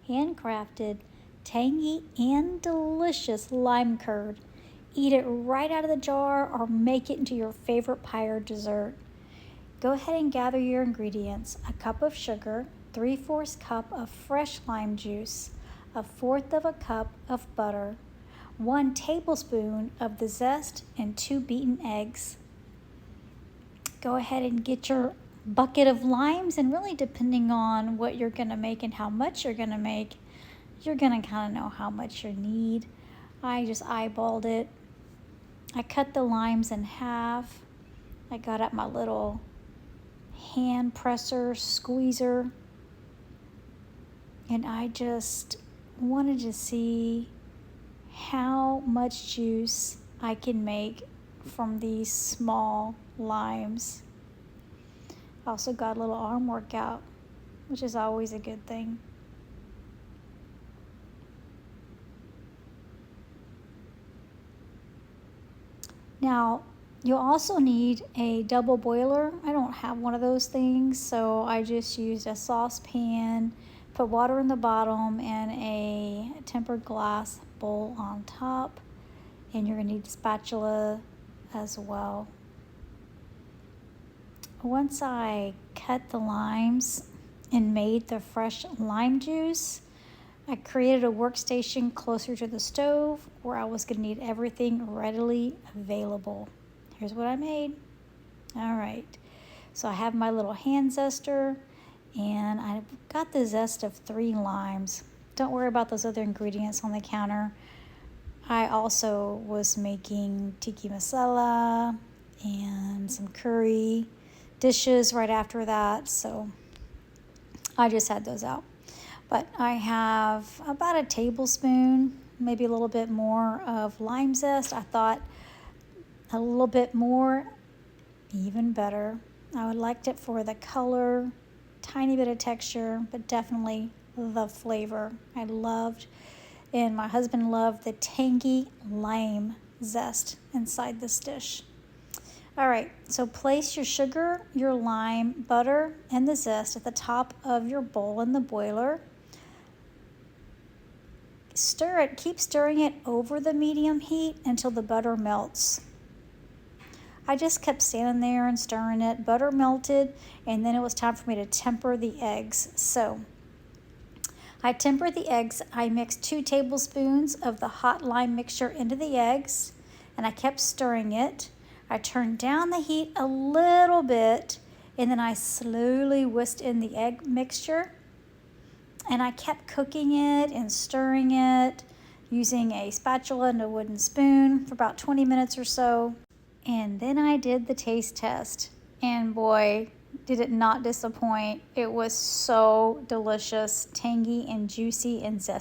handcrafted, tangy, and delicious lime curd. Eat it right out of the jar or make it into your favorite pie or dessert. Go ahead and gather your ingredients: a cup of sugar, 3/4 cup of fresh lime juice, 1/4 of a cup of butter, 1 tablespoon of the zest, and 2 beaten eggs. Go ahead and get your bucket of limes, and really depending on what you're going to make and how much you're going to make, you're going to kind of know how much you need. I just eyeballed it. I cut the limes in half. I got out my little hand presser, squeezer, and I just wanted to see how much juice I can make from these small limes. I also got a little arm workout, which is always a good thing. Now, you'll also need a double boiler. I don't have one of those things, so I just used a saucepan, put water in the bottom, and a tempered glass bowl on top. And you're going to need a spatula as well. Once I cut the limes and made the fresh lime juice, I created a workstation closer to the stove where I was going to need everything readily available. Here's what I made. All right, so I have my little hand zester, and I got the zest of 3 limes. Don't worry about those other ingredients on the counter. I also was making tikka masala and some curry dishes right after that, so I just had those out. But I have about a tablespoon, maybe a little bit more of lime zest. I thought a little bit more, even better. I would liked it for the color, tiny bit of texture, but definitely the flavor. I loved, and my husband loved, the tangy lime zest inside this dish. All right, so place your sugar, your lime, butter, and the zest at the top of your bowl in the boiler. Stir it, keep stirring it over the medium heat until the butter melts. I just kept standing there and stirring it. Butter melted, and then it was time for me to temper the eggs. So I tempered the eggs. I mixed 2 tablespoons of the hot lime mixture into the eggs, and I kept stirring it. I turned down the heat a little bit, and then I slowly whisked in the egg mixture, and I kept cooking it and stirring it using a spatula and a wooden spoon for about 20 minutes or so. And then I did the taste test, and boy, did it not disappoint. It was so delicious, tangy and juicy and zesty.